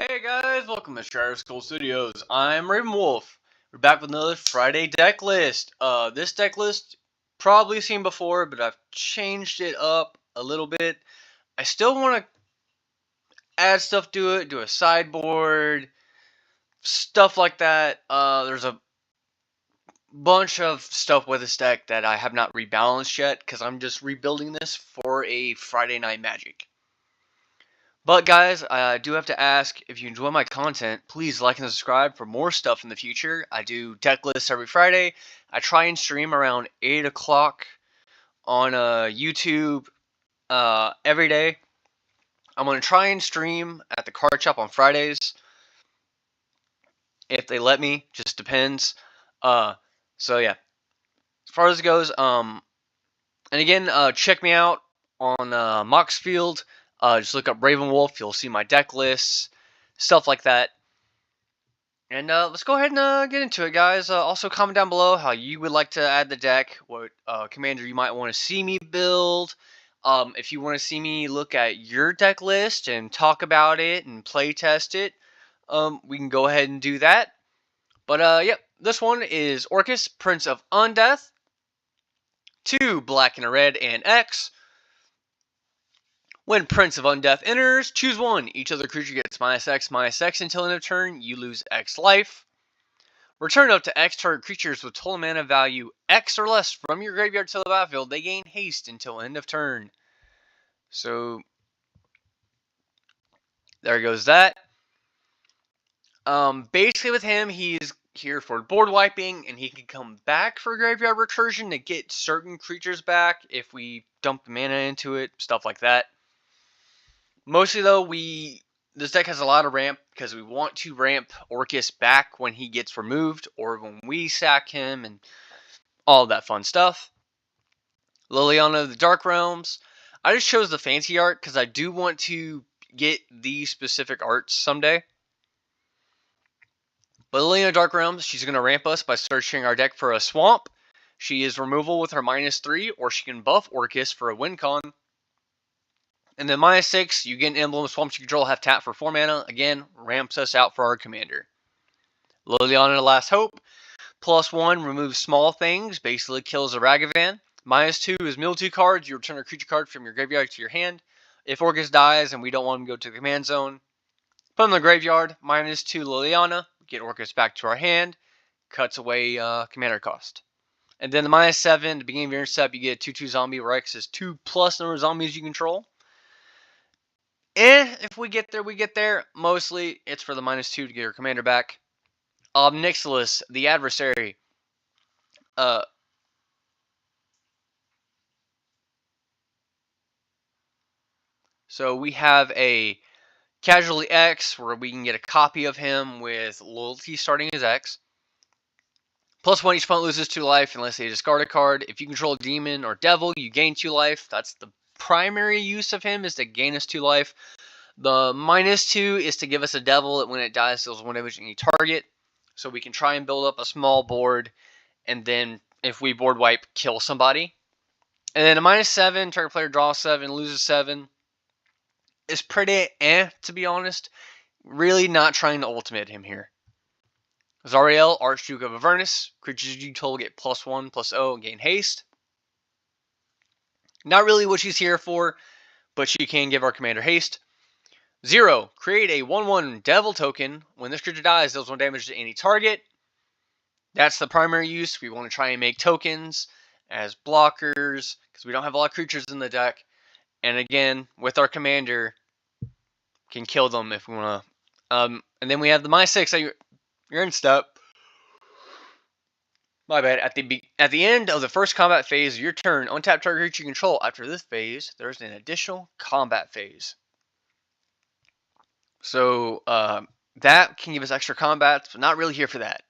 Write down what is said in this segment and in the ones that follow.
Hey guys, welcome to Shire School Studios. I'm Raven Wolf. We're back with another Friday deck list. This deck list probably seen before, but I've changed it up a little bit. I still want to add stuff to it, do a sideboard, stuff like that. There's a bunch of stuff with this deck that I have not rebalanced yet because I'm just rebuilding this for a Friday Night Magic. But guys, I do have to ask, if you enjoy my content, please like and subscribe for more stuff in the future. I do deck lists every Friday. I try and stream around 8 o'clock on YouTube every day. I'm going to try and stream at the card shop on Fridays. If they let me, just depends. So yeah, as far as it goes, and again, check me out on Moxfield. Just look up Raven Wolf. You'll see my deck lists, stuff like that. And let's go ahead and get into it, guys. Also, comment down below how you would like to add the deck, what commander you might want to see me build. If you want to see me look at your deck list and talk about it and play test it, we can go ahead and do that. But yep, this one is Orcus, Prince of Undeath. 2 black and a red and X. When Prince of Undeath enters, choose 1. Each other creature gets -X until end of turn. You lose X life. Return up to X target creatures with total mana value X or less from your graveyard to the battlefield. They gain haste until end of turn. So, there goes that. Basically with him, he's here for board wiping, and he can come back for graveyard recursion to get certain creatures back if we dump mana into it, stuff like that. Mostly though, this deck has a lot of ramp because we want to ramp Orcus back when he gets removed or when we sack him and all that fun stuff. Liliana of the Dark Realms. I just chose the fancy art because I do want to get these specific arts someday. But Liliana of the Dark Realms, she's going to ramp us by searching our deck for a swamp. She is removal with her -3, or she can buff Orcus for a win con. And then -6, you get an emblem, swamps you control have tap for 4 mana. Again, ramps us out for our commander. Liliana of Last Hope. +1, removes small things, basically kills a Raeven. -2 is mill 2 cards. You return a creature card from your graveyard to your hand. If Orcus dies and we don't want him to go to the command zone, put him in the graveyard. -2 Liliana. Get Orcus back to our hand. Cuts away commander cost. And then the -7, at the beginning of your intercept, you get a 2/2 zombie where X is 2+ number of zombies you control. If we get there, we get there. Mostly, it's for the -2 to get your commander back. Obnixilis, the adversary. So we have a Casualty X, where we can get a copy of him with loyalty starting as X. +1, each opponent loses 2 life unless they discard a card. If you control a demon or devil, you gain 2 life. That's the primary use of him, is to gain us 2 life. The -2 is to give us a devil that when it dies deals 1 damage to any target. So we can try and build up a small board, and then if we board wipe, kill somebody. And then a -7, target player draws 7, loses 7. Is pretty to be honest. Really not trying to ultimate him here. Zariel, Archduke of Avernus. Creatures you control get +1/+0 and gain haste. Not really what she's here for, but she can give our commander haste. 0, create a 1/1 devil token. When this creature dies, deals 1 damage to any target. That's the primary use. We want to try and make tokens as blockers because we don't have a lot of creatures in the deck. And again, with our commander, can kill them if we want to. And then we have the -6. You're in step. My bad. At the end of the first combat phase of your turn, untap target creature you control. After this phase, there's an additional combat phase. So that can give us extra combats, but not really here for that.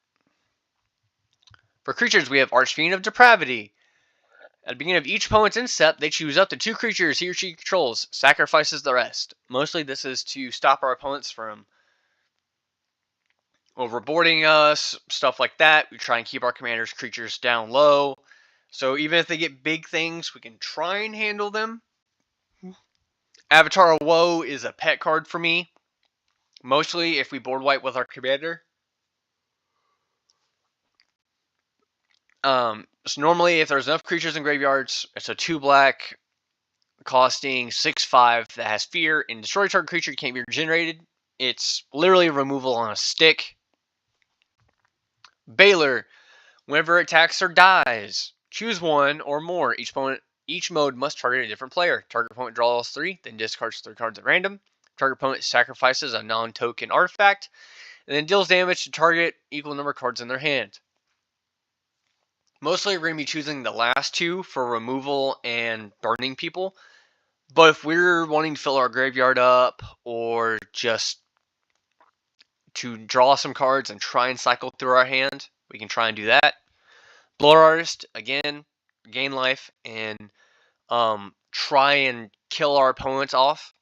For creatures, we have Archfiend of Depravity. At the beginning of each opponent's incept, they choose up to 2 creatures he or she controls, sacrifices the rest. Mostly this is to stop our opponents from overboarding us, stuff like that. We try and keep our commander's creatures down low. So even if they get big things, we can try and handle them. Avatar of Woe is a pet card for me. Mostly if we board wipe with our commander. So normally if there's enough creatures in graveyards, it's a 2 black costing 6/5 that has fear, and destroy target creature can't be regenerated. It's literally removal on a stick. Baylor, whenever it attacks or dies, choose one or more. Each mode must target a different player. Target opponent draws 3, then discards 3 cards at random. Target opponent sacrifices a non-token artifact, and then deals damage to target equal number of cards in their hand. Mostly we're going to be choosing the last 2 for removal and burning people. But if we're wanting to fill our graveyard up, or just to draw some cards and try and cycle through our hand, we can try and do that. Blood Artist, again, gain life and try and kill our opponents off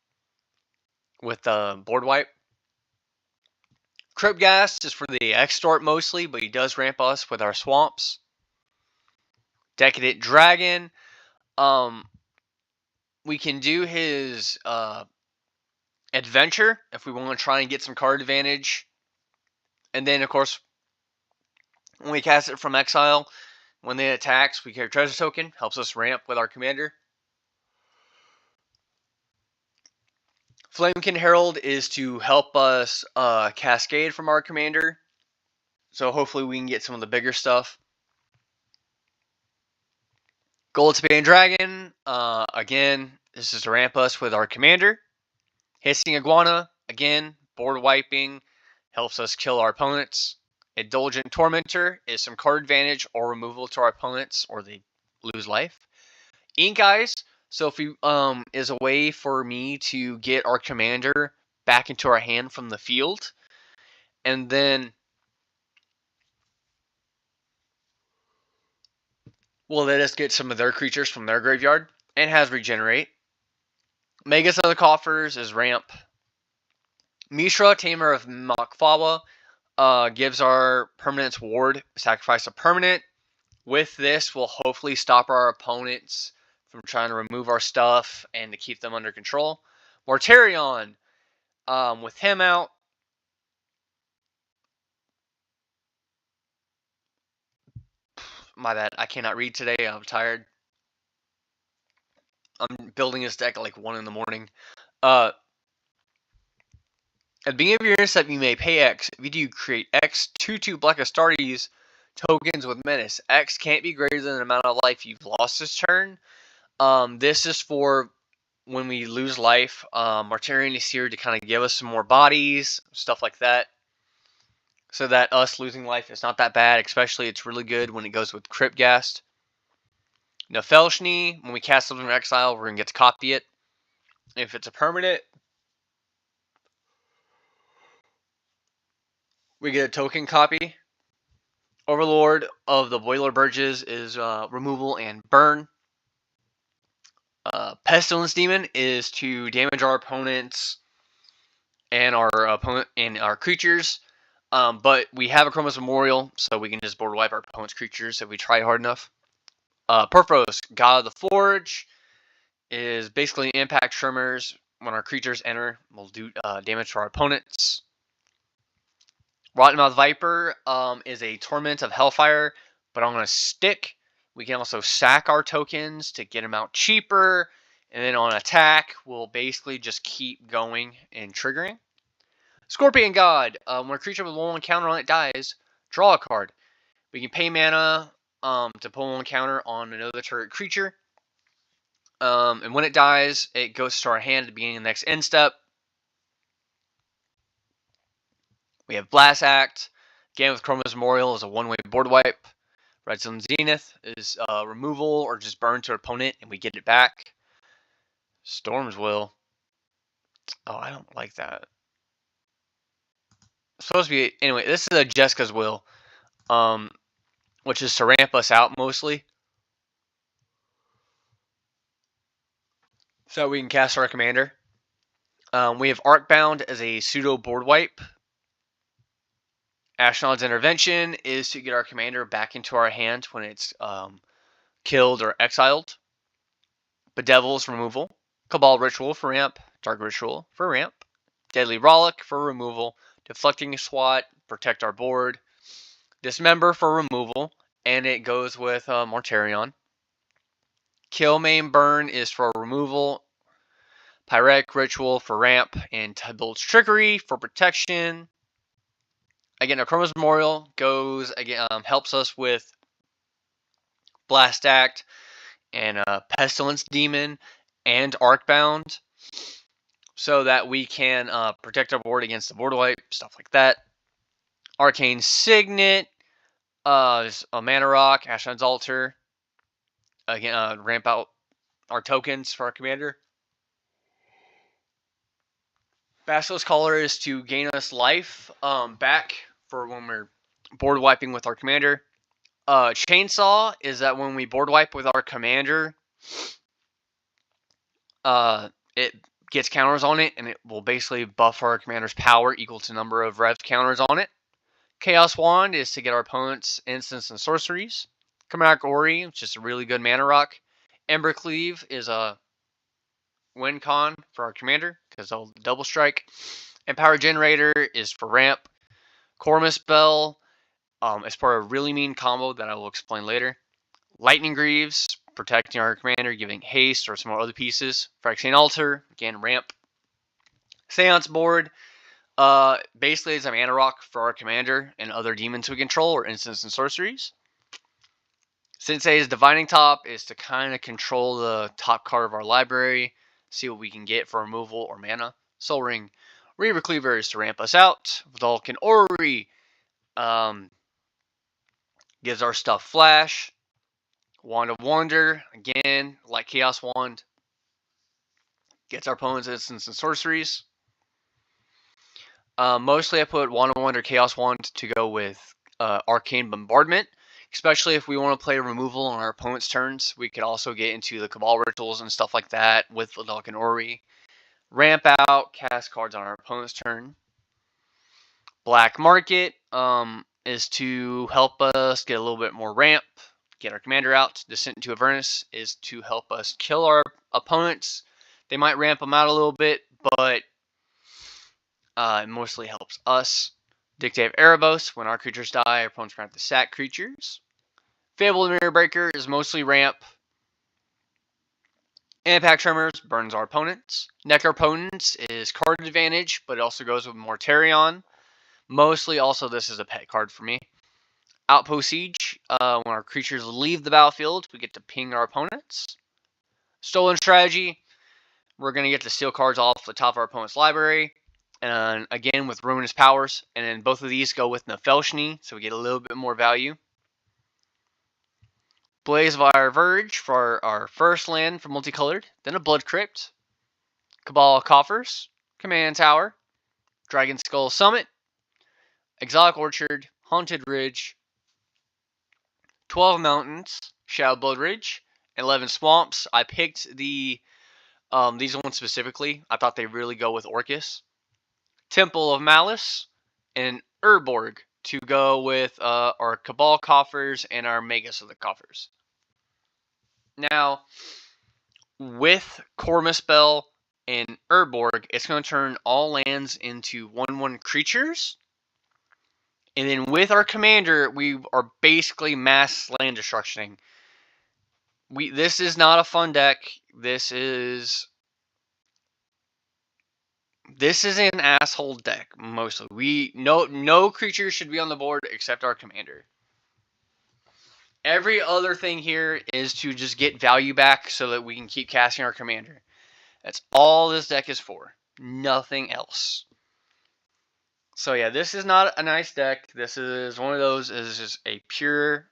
with the board wipe. Cryptghast is for the extort mostly, but he does ramp us with our swamps. Decadent Dragon, we can do his adventure if we want to try and get some card advantage. And then, of course, when we cast it from exile, when they attacks, we get a treasure token. Helps us ramp with our commander. Flamekin Herald is to help us cascade from our commander. So hopefully we can get some of the bigger stuff. Goldspan Dragon, again, this is to ramp us with our commander. Hissing Iguana, again, board wiping, helps us kill our opponents. Indulgent Tormentor is some card advantage or removal to our opponents, or they lose life. Ink Eyes, so if we is a way for me to get our commander back into our hand from the field, and then will let us get some of their creatures from their graveyard, and has regenerate. Magus of the Coffers is ramp. Mishra, Tamer of Makfawa, gives our permanents ward, sacrifice a permanent. With this, we'll hopefully stop our opponents from trying to remove our stuff and to keep them under control. Mortarion, with him out, my bad, I cannot read today, I'm tired. I'm building this deck at like 1 in the morning. At the beginning of your intercept, you may pay X. If you do, create X 2/2 Black Astartes tokens with Menace. X can't be greater than the amount of life you've lost this turn. This is for when we lose life. Mortarion is here to kind of give us some more bodies, stuff like that. So that us losing life is not that bad, especially it's really good when it goes with Cryptghast. Nefelshni, when we cast something from exile, we're going to get to copy it. If it's a permanent, we get a token copy. Overlord of the Boiler Burges is removal and burn. Pestilence Demon is to damage our opponents and our creatures. But we have a Chroma's Memorial, so we can just board wipe our opponent's creatures if we try hard enough. Purpose, God of the Forge, is basically impact tremors. When our creatures enter, we'll do damage to our opponents. Rottenmouth Viper is a Torment of Hellfire, but on a stick. We can also sack our tokens to get them out cheaper. And then on attack, we'll basically just keep going and triggering. Scorpion God, when a creature with one counter on it dies, draw a card. We can pay mana to pull one counter on another target creature. And when it dies, it goes to our hand at the beginning of the next end step. We have Blast Act. Again, with Chroma's Memorial is a one-way board wipe. Red Sun Zenith is removal or just burn to our opponent and we get it back. Storm's Will. Oh, I don't like that. It's supposed to be... Anyway, this is a Jessica's Will. Which is to ramp us out mostly. So we can cast our commander. We have Arcbound as a pseudo board wipe. Ashnod's Intervention is to get our commander back into our hand when it's killed or exiled. Bedevil's removal. Cabal Ritual for ramp. Dark Ritual for ramp. Deadly Rollick for removal. Deflecting Swat, protect our board. Dismember for removal, and it goes with Mortarion. Kill Main Burn is for removal. Pyretic Ritual for ramp, and Tybalt's Trickery for protection. Again, Chroma's Memorial goes again, helps us with Blast Act and Pestilence Demon and Arcbound, so that we can protect our board against the board wipe, stuff like that. Arcane Signet, a Mana Rock, Ashnod's Altar. Again, ramp out our tokens for our commander. Basilisk Collar is to gain us life back for when we're board wiping with our commander. Chainsaw is that when we board wipe with our commander, it gets counters on it, and it will basically buff our commander's power equal to number of rev counters on it. Chaos Wand is to get our opponent's instants and sorceries. Chimeric Ori, which is a really good mana rock. Ember Cleave is a win con for our commander because of the double strike. And Power Generator is for ramp. Cormus Bell is for a really mean combo that I will explain later. Lightning Greaves, protecting our commander, giving haste or some other pieces. Phyrexian Altar, again, ramp. Seance Board, basically it's a mana rock for our commander and other demons we control or instants and sorceries. Sensei's Divining Top is to kind of control the top card of our library, see what we can get for removal or mana. Soul Ring. Reaver Cleaver is to ramp us out. Vulcan Ori gives our stuff flash. Wand of Wonder, again, like Chaos Wand, gets our opponent's instants and sorceries. Mostly I put Wand of Wonder, Chaos Wand to go with Arcane Bombardment, especially if we want to play removal on our opponent's turns. We could also get into the Cabal Rituals and stuff like that with Vulcan Ori. Ramp out, cast cards on our opponent's turn. Black Market is to help us get a little bit more ramp, get our commander out. Descent into Avernus is to help us kill our opponents. They might ramp them out a little bit, but it mostly helps us. Dictate of Erebos, when our creatures die, our opponents grant the sack creatures. Fabled Mirror Breaker is mostly ramp. Impact Tremors burns our opponents. Necropotence is card advantage, but it also goes with Mortarion. Mostly also this is a pet card for me. Outpost Siege, when our creatures leave the battlefield, we get to ping our opponents. Stolen Strategy, we're going to get to steal cards off the top of our opponent's library. And again with Ruinous Powers. And then both of these go with Nefelshni, so we get a little bit more value. Blaze of Our Verge for our first land for multicolored. Then a Blood Crypt. Cabal Coffers. Command Tower. Dragon Skull Summit. Exotic Orchard. Haunted Ridge. 12 Mountains. Shadowblood Ridge. 11 Swamps. I picked these ones specifically. I thought they really go with Orcus. Temple of Malice. And Urborg to go with our Cabal Coffers and our Magus of the Coffers. Now, with Cormus Bell and Urborg, it's going to turn all lands into 1/1 creatures. And then with our commander, we are basically mass land destructioning. This is not a fun deck. This is an asshole deck mostly. No creatures should be on the board except our commander. Every other thing here is to just get value back so that we can keep casting our commander. That's all this deck is for. Nothing else. So yeah, this is not a nice deck. This is one of those. This is just a pure,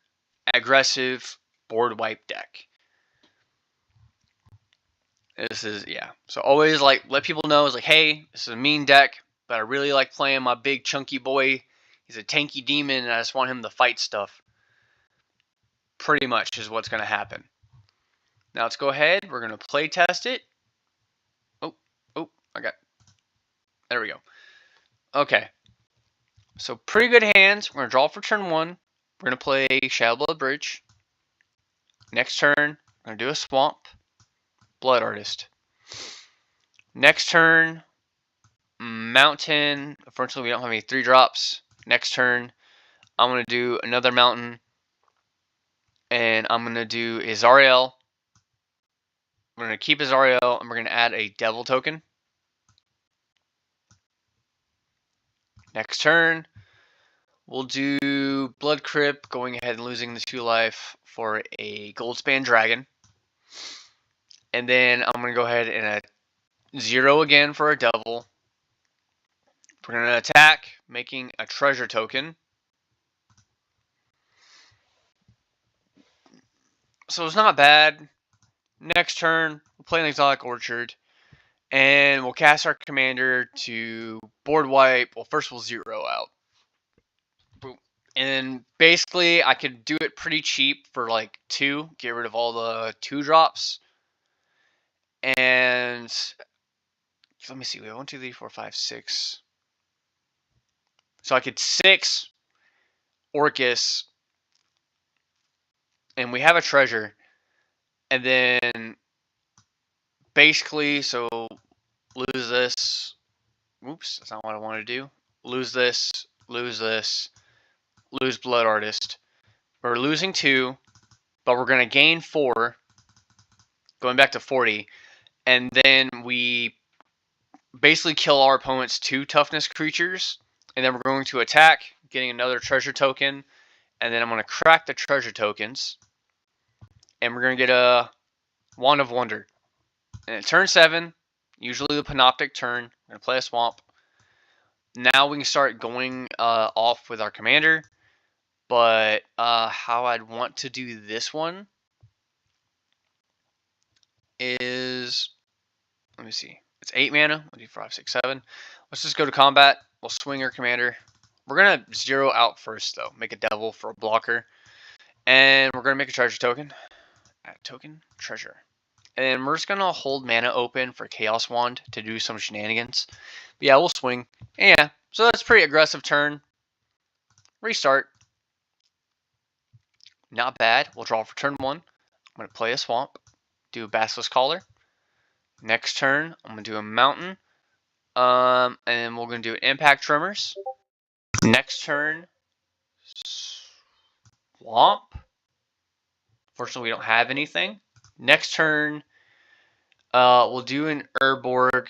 aggressive board wipe deck. This is, yeah. So always let people know, it's like, hey, this is a mean deck, but I really like playing my big chunky boy. He's a tanky demon, and I just want him to fight stuff. Pretty much is what's going to happen. Now let's go ahead. We're going to play test it. There we go. Okay. So pretty good hands. We're going to draw for turn 1. We're going to play Shadowblood Bridge. Next turn, we're going to do a Swamp. Blood Artist. Next turn, mountain. Unfortunately, we don't have any 3-drops. Next turn, I'm going to do another mountain. And I'm going to do Azariel. We're going to keep Azariel, and we're going to add a devil token. Next turn, we'll do Blood Crypt, going ahead and losing the 2 life for a Goldspan Dragon. And then I'm going to go ahead and 0 again for a devil. We're going to attack, making a treasure token. So it's not bad. Next turn, we'll play an Exotic Orchard. And we'll cast our commander to board wipe. Well, first we'll 0 out. And basically, I could do it pretty cheap for like 2. Get rid of all the 2-drops. And let me see. We have 1, 2, 3, 4, 5, 6. So I could 6 Orcus. And we have a treasure. And then basically, so lose this. Oops, that's not what I want to do. Lose this. Lose this. Lose Blood Artist. We're losing 2, but we're going to gain 4, going back to 40, and then we basically kill our opponent's 2 toughness creatures, and then we're going to attack, getting another treasure token, and then I'm going to crack the treasure tokens, and we're going to get a Wand of Wonder. And at turn 7, usually the Panoptic turn, we're going to play a Swamp. Now we can start going off with our commander. But how I'd want to do this one is, let me see, it's 8 mana, 1, 2, 5, 6, 7. Let's just go to combat. We'll swing our commander. We're going to 0 out first, though. Make a devil for a blocker. And we're going to make a treasure token. Add token, treasure. And then we're just going to hold mana open for Chaos Wand to do some shenanigans. But yeah, we'll swing. And yeah, so that's a pretty aggressive turn. Restart. Not bad. We'll draw for turn 1. I'm going to play a Swamp. Do a Basilisk Caller. Next turn, I'm going to do a Mountain. And then we're going to do an Impact Tremors. Next turn, Swamp. Fortunately, we don't have anything. Next turn, we'll do an Urborg.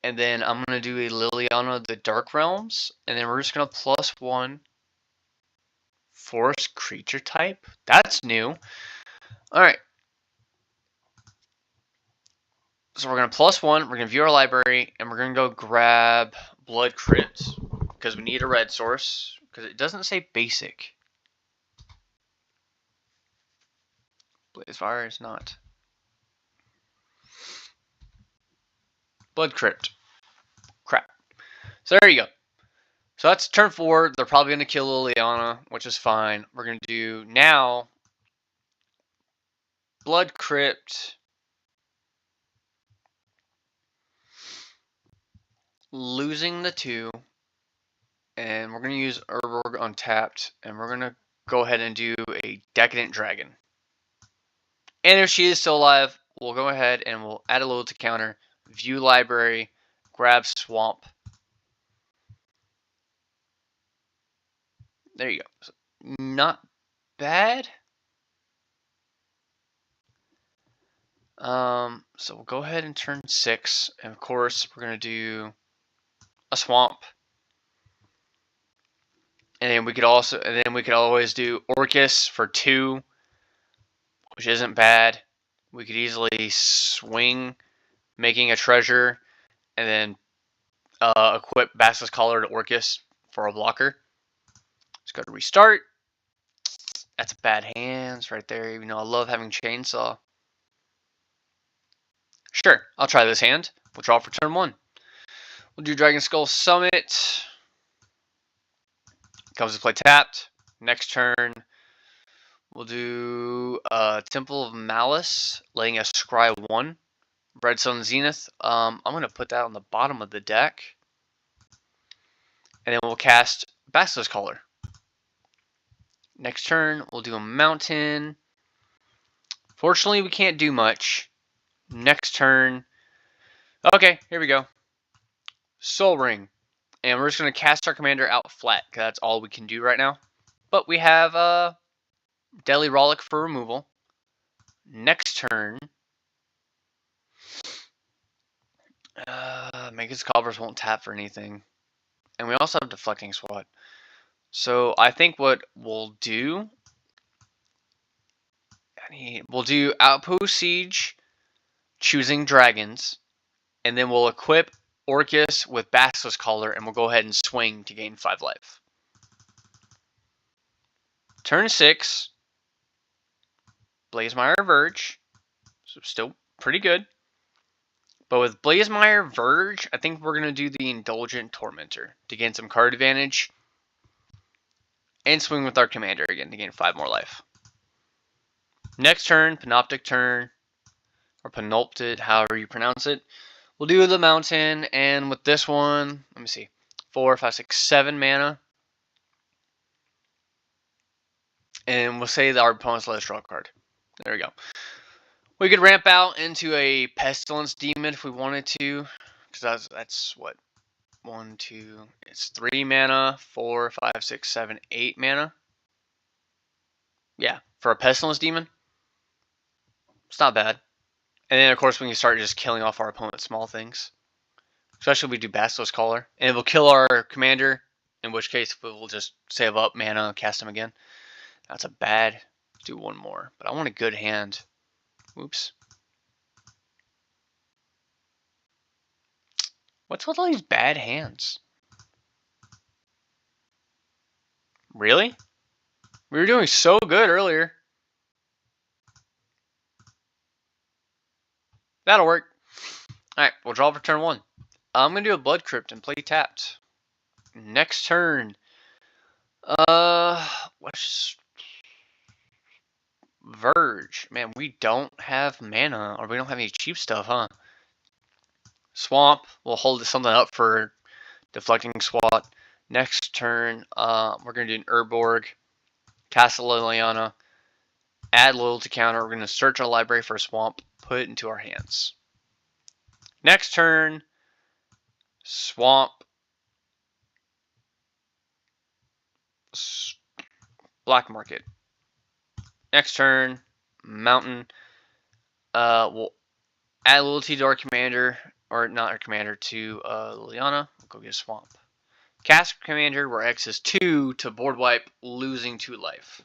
And then I'm going to do a Liliana of the Dark Realms. And then we're just going to +1 Forest Creature type. That's new. Alright. So we're going to +1. We're going to view our library. And we're going to go grab Blood Crypt. Because we need a red source. Because it doesn't say basic. Blazefire is not. Blood Crypt. Crap. So there you go. So that's turn 4. They're probably going to kill Liliana, which is fine. We're going to do now Blood Crypt, losing the 2, and we're going to use Urborg untapped, and we're going to go ahead and do a Decadent Dragon. And if she is still alive, we'll go ahead and we'll add a loyalty counter, view library, grab Swamp. There you go. So, not bad. So we'll go ahead and turn 6, and of course we're gonna do a Swamp, and then we could always do Orcus for 2, which isn't bad. We could easily swing, making a treasure, and then equip Basilisk Collar to Orcus for a blocker. Let's go to restart. That's bad hands right there, even though I love having Chainsaw. Sure, I'll try this hand. We'll draw for turn 1. We'll do Dragon Skull Summit. Comes to play tapped. Next turn, we'll do Temple of Malice, letting us scry 1. Red Sun Zenith. I'm going to put that on the bottom of the deck. And then we'll cast Basilisk Caller. Next turn, we'll do a Mountain. Fortunately, we can't do much. Next turn. Okay, here we go. Soul Ring. And we're just going to cast our commander out flat, because that's all we can do right now. But we have Deadly Rollick for removal. Next turn, Magus Cobbers won't tap for anything. And we also have Deflecting Swat. So I think what we'll do, we'll do Outpost Siege, choosing Dragons, and then we'll equip Orcus with Basilisk Collar, and we'll go ahead and swing to gain 5 life. Turn 6, Blazemire Verge, so still pretty good. But with Blazemire Verge, I think we're going to do the Indulgent Tormentor to gain some card advantage. And swing with our commander again to gain 5 more life. Next turn, Panoptic turn, or Panopted, however you pronounce it. We'll do the Mountain, and with this one, let me see, 4, 5, 6, 7 mana. And we'll say that our opponent's let us draw a card. There we go. We could ramp out into a Pestilence Demon if we wanted to, because that's what, 1, 2, it's 3 mana, 4, 5, 6, 7, 8 mana. Yeah, for a Pestilence Demon, it's not bad. And then, of course, we can start just killing off our opponent's small things. Especially if we do Basilisk Collar. And it will kill our commander, in which case we'll just save up mana and cast him again. That's a bad. Let's do one more. But I want a good hand. Oops. What's with all these bad hands? Really? We were doing so good earlier. That'll work. Alright, we'll draw for turn 1. I'm going to do a Blood Crypt and play tapped. Next turn. Let's Verge. Man, we don't have mana, or we don't have any cheap stuff, huh? Swamp. We'll hold something up for Deflecting Swat. Next turn, we're going to do an Urborg. Castle Liliana. Add loyalty counter. We're going to search our library for a swamp. Put it into our hands. Next turn, Swamp. Black Market. Next turn, Mountain. We'll add loyalty to our commander, or not our commander, to Liliana. We'll go get a Swamp. Cast commander, where X is 2 to board wipe, losing 2 life.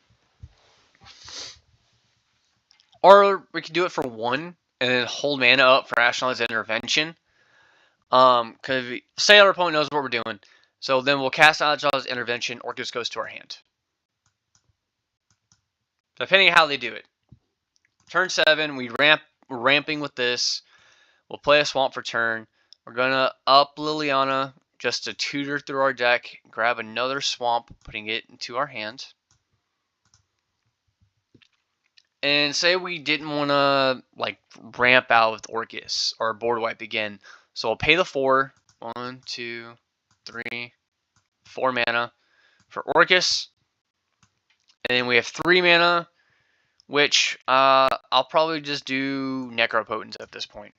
Or we can do it for 1 and then hold mana up for Ashnod's Intervention. Because say our opponent knows what we're doing. So then we'll cast Ashnod's Intervention, Orcus goes to our hand. Depending on how they do it. Turn 7, we're ramping with this. We'll play a Swamp for turn. We're going to up Liliana just to tutor through our deck, grab another Swamp, putting it into our hand. And say we didn't want to like ramp out with Orcus or board wipe again. So we'll pay the 4. 1, 2, 3, 4 mana for Orcus. And then we have 3 mana, which I'll probably just do Necropotence at this point.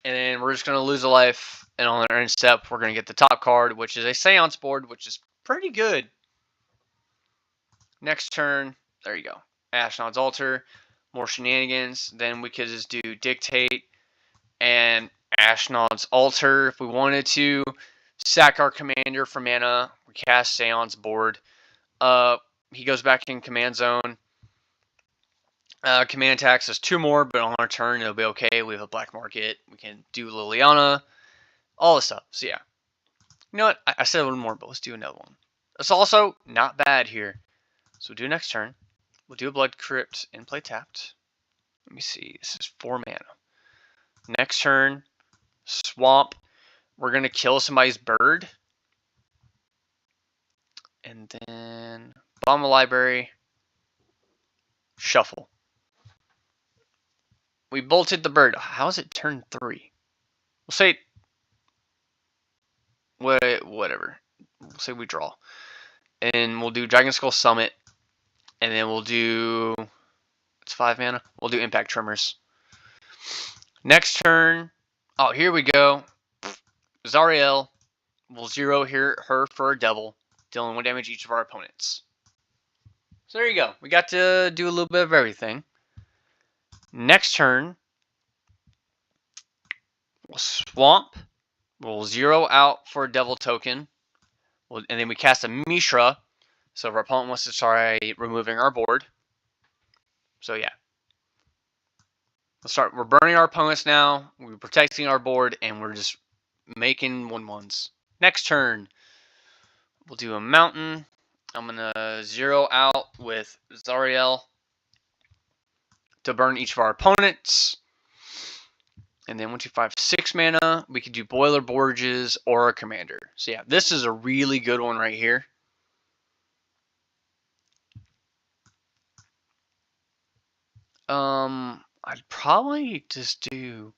And then we're just going to lose a life. And on our end step, we're going to get the top card, which is a Seance board, which is pretty good. Next turn, there you go. Ashnod's Altar, more shenanigans. Then we could just do Dictate and Ashnod's Altar if we wanted to. Sack our commander for mana. We cast Seance board. He goes back in command zone. Command attacks us 2 more, but on our turn it'll be okay. We have a Black Market. We can do Liliana. All this stuff. So yeah. You know what? I said 1 more, but let's do another one. It's also not bad here. So we'll do next turn. We'll do a Blood Crypt and play tapped. Let me see. This is 4 mana. Next turn, Swamp. We're going to kill somebody's bird. And then bomb the library. Shuffle. We bolted the bird. How is it turn 3? We'll say whatever. We'll say we draw. And we'll do Dragon Skull Summit. And then we'll do, it's 5 mana. We'll do Impact Tremors. Next turn. Oh, here we go. Zariel will 0 her for a devil, dealing 1 damage each of our opponents. So there you go. We got to do a little bit of everything. Next turn, we'll swamp. We'll 0 out for a devil token. And then we cast a Mishra. So if our opponent wants to try removing our board. So yeah. We're burning our opponents now. We're protecting our board, and we're just making 1/1s. Next turn, we'll do a mountain. I'm gonna 0 out with Zariel to burn each of our opponents. And then 1, 2, 5, 6 mana. We could do Boiler Borges or a commander. So yeah, this is a really good one right here. I'd probably just do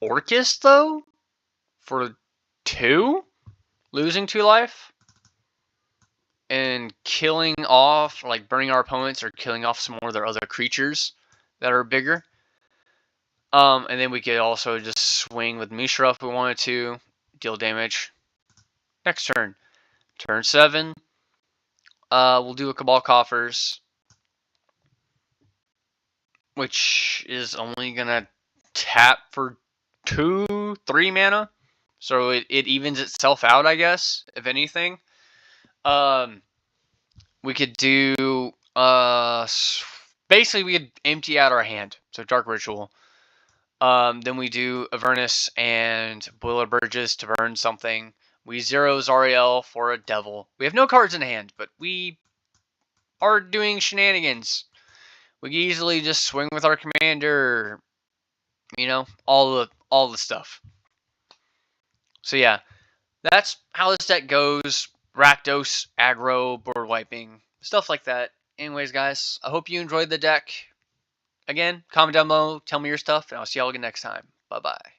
Orcus though for 2, losing 2 life, and killing off, like burning our opponents or killing off some more of their other creatures that are bigger. And then we could also just swing with Mishra if we wanted to, deal damage. Next turn, turn 7. We'll do a Cabal Coffers, which is only gonna tap for 2, 3 mana, so it evens itself out, I guess. If anything, we could do basically we could empty out our hand. So Dark Ritual. Then we do Avernus and Boiler Burgess to burn something. We 0 Zariel for a devil. We have no cards in hand, but we are doing shenanigans. We can easily just swing with our commander. You know, all the stuff. So yeah, that's how this deck goes. Rakdos, aggro, board wiping, stuff like that. Anyways, guys, I hope you enjoyed the deck. Again, comment down below, tell me your stuff, and I'll see y'all again next time. Bye-bye.